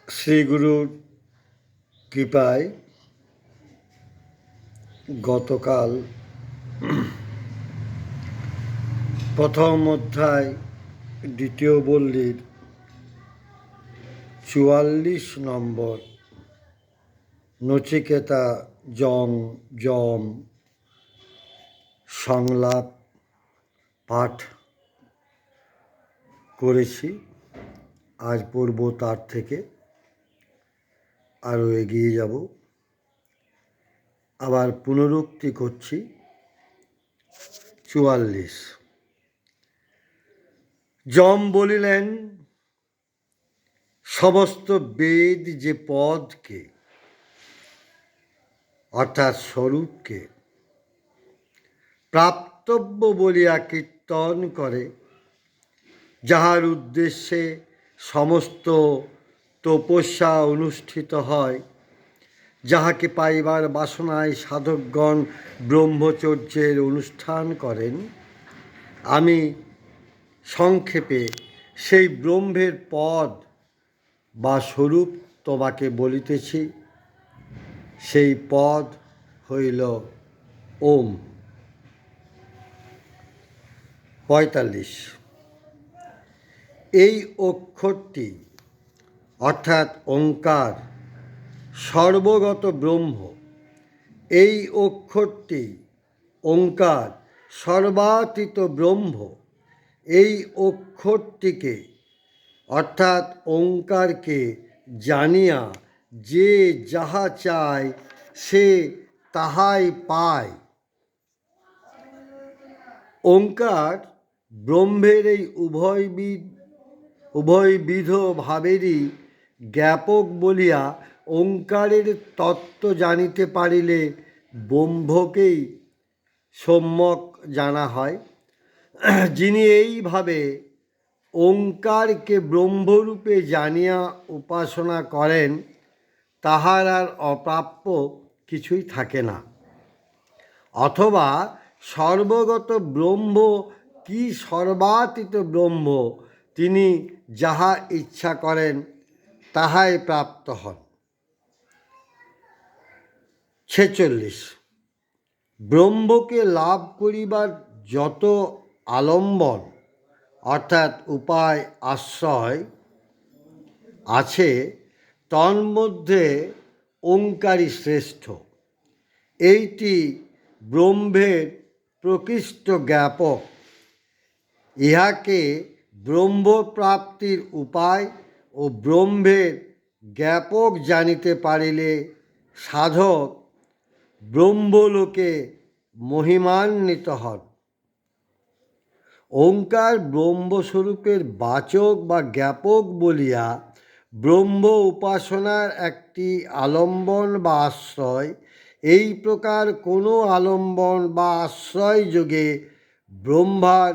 শ্রীগুরুর কৃপায় গতকাল প্রথম অধ্যায় দ্বিতীয় বল্লীর ৪৪ নম্বর নচিকেতা যম সংলাপ পাঠ করেছি। আজ পড়ব তার থেকে আরও এগিয়ে যাব। আবার পুনরুক্তি করছি। ৪৪। যম বলিলেন, সমস্ত বেদ যে পদকে অর্থাৎ স্বরূপকে প্রাপ্তব্য বলিয়া কীর্তন করে, যাহার উদ্দেশ্যে সমস্ত তপস্যা অনুষ্ঠিত হয়, যাহাকে পাইবার বাসনায় সাধকগণ ব্রহ্মচর্যের অনুষ্ঠান করেন, আমি সংক্ষেপে সেই ব্রহ্মের পদ বা স্বরূপ তোমাকে বলিতেছি। সেই পদ হইল ওম। ৪৫। এই অক্ষরটি অর্থাৎ ওঙ্কার সর্বগত ব্রহ্ম। এই অক্ষরটি ওঙ্কার সর্বাতীত ব্রহ্ম। এই অক্ষরটিকে অর্থাৎ ওঙ্কারকে জানিয়া যে যাহা চায় সে তাহাই পায়। ওঙ্কার ব্রহ্মের এই উভয়বিধ ভাবেরই জ্ঞাপক বলিয়া ওঙ্কারের তত্ত্ব জানিতে পারিলে ব্রহ্মকেই সম্যক জানা হয়। যিনি এইভাবে ওঙ্কারকে ব্রহ্মরূপে জানিয়া উপাসনা করেন, তাহার আর অপ্রাপ্য কিছুই থাকে না। অথবা সর্বগত ব্রহ্ম কি সর্বাতীত ব্রহ্ম, তিনি যাহা ইচ্ছা করেন তাহাই প্রাপ্ত হন। ৪৬। ব্রহ্মকে লাভ করিবার যত আলম্বন অর্থাৎ উপায় আশ্রয় আছে, তন্মধ্যে ওঙ্কারই শ্রেষ্ঠ। এইটি ব্রহ্মের প্রকৃষ্ট জ্ঞাপক। ইহাকে ব্রহ্মপ্রাপ্তির উপায় ও ব্রহ্মের জ্ঞাপক জানিতে পারিলে সাধক ব্রহ্মলোকে মহিমান্বিত হন। ওঙ্কার ব্রহ্মস্বরূপের বাচক বা জ্ঞাপক বলিয়া ব্রহ্ম উপাসনার একটি আলম্বন বা আশ্রয়। এই প্রকার কোনো আলম্বন বা আশ্রয় যোগে ব্রহ্মার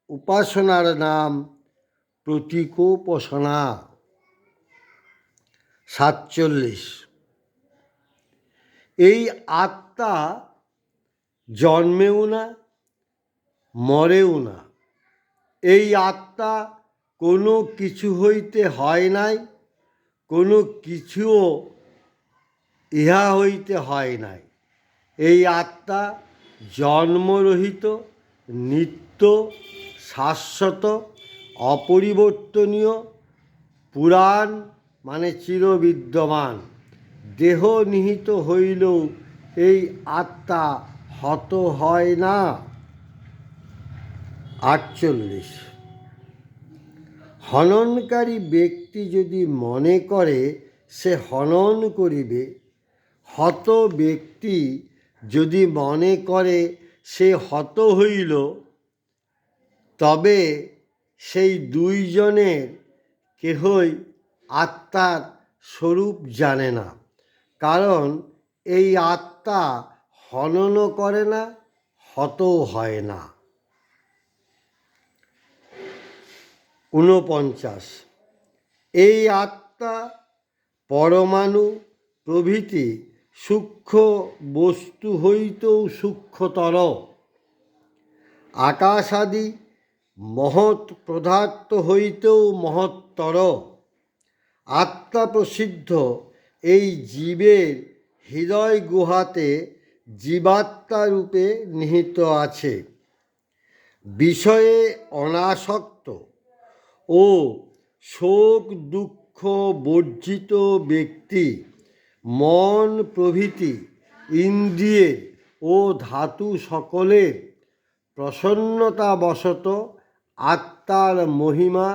উপাসনার নাম প্রতীকোপাসনা। ৪৭। এই আত্মা জন্মেও না, মরেও না। এই আত্মা কোনো কিছু হইতে হয় নাই, কোনো কিছুও ইহা হইতে হয় নাই। এই আত্মা জন্মরহিত, নিত্য, শাশ্বত, অপরিবর্তনীয়, পুরাণ মানে চিরবিদ্যমান। দেহ নিহিত হইলেও এই আত্মা হত হয় না। ৪৮। হননকারী ব্যক্তি যদি মনে করে সে হনন করিবে, হত ব্যক্তি যদি মনে করে সে হত হইল, তবে সেই দুইজনের কেহই আত্মার স্বরূপ জানে না। কারণ এই আত্মা হননও করে না, হতও হয় না। ৪৯। এই আত্মা পরমাণু প্রভৃতি সূক্ষ্ম বস্তু হইতেও সূক্ষ্মতর, আকাশাদি মহৎ পদার্থ হইতেও মহত্তর, আত্মা প্রসিদ্ধ এই জীবের হৃদয় গুহাতে জীবাত্মা রূপে নিহিত আছে। বিষয়ে অনাসক্ত ও শোক দুঃখ বর্জিত ব্যক্তি মন প্রভৃতি ইন্দ্রিয়ের ও ধাতু সকলের প্রসন্নতাবশত আত্মার মহিমা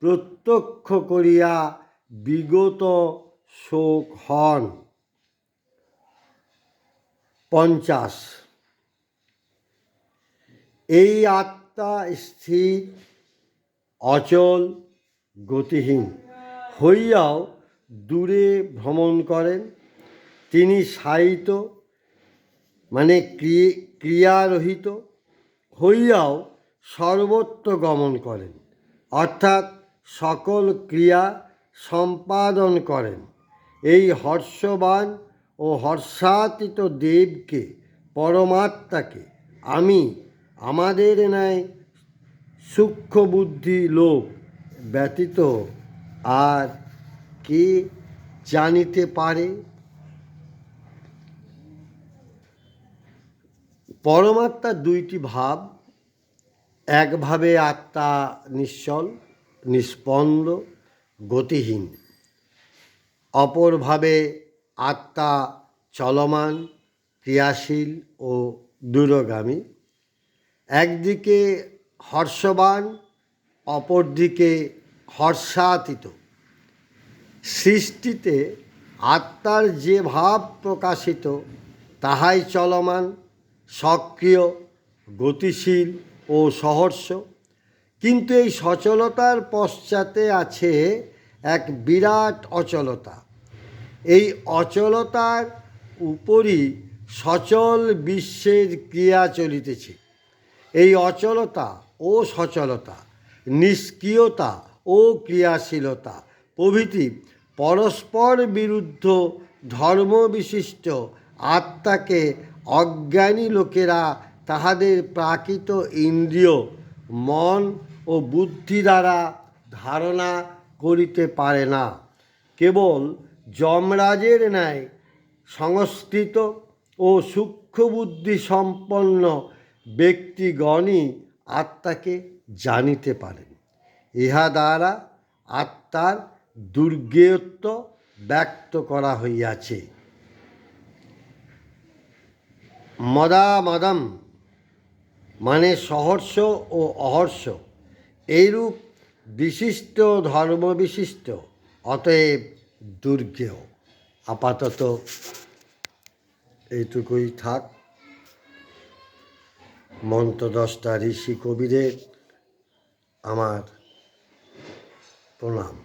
প্রত্যক্ষ করিয়া বিগত শোক হন। 50 এই আত্মা স্থির অচল গতিহীন হইয়াও দূরে ভ্রমণ করেন। তিনি শায়িত মানে ক্রিয়ারহিত হইয়াও সর্বত্র গমন করেন, অর্থাৎ সকল ক্রিয়া সম্পাদন করেন। এই হর্ষবান ও হর্ষাতীত দেবকে, পরমাত্মাকে আমি আমাদের ন্যায় সূক্ষ্ম বুদ্ধি লোক ব্যতীত আর কে জানিতে পারে? পরমাত্মার দুইটি ভাব, একভাবে আত্মা নিশ্চল নিস্পন্দ গতিহীন, অপরভাবে আত্মা চলমান ক্রিয়াশীল ও দূরগামী। একদিকে হর্ষবান, অপরদিকে হর্ষাতীত। সৃষ্টিতে আত্মার যে ভাব প্রকাশিত তাহাই চলমান, সক্রিয়, গতিশীল ও সহর্ষ। কিন্তু এই সচলতার পশ্চাতে আছে এক বিরাট অচলতা। এই অচলতার উপরই সচল বিশ্বের ক্রিয়া চলিতেছে। এই অচলতা ও সচলতা, নিষ্ক্রিয়তা ও ক্রিয়াশীলতা প্রভৃতি পরস্পর বিরুদ্ধ ধর্মবিশিষ্ট আত্মাকে অজ্ঞানী লোকেরা তাহাদের প্রাকৃত ইন্দ্রিয়, মন ও বুদ্ধি দ্বারা ধারণা করিতে পারে না। কেবল যমরাজের ন্যায় সংস্কৃত ও সূক্ষ্মবুদ্ধি সম্পন্ন ব্যক্তিগণই আত্মাকে জানিতে পারেন। ইহা দ্বারা আত্মার দুর্জ্ঞেয়ত্ব ব্যক্ত করা হইয়াছে। মদামদম মানে সহর্ষ ও অহর্ষ, এইরূপ বিশিষ্ট ধর্মবিশিষ্ট, অতএব দুর্জ্ঞেয়। আপাতত এইটুকুই থাক। মন্ত্র 10টা ঋষি কবিদের আমার প্রণাম।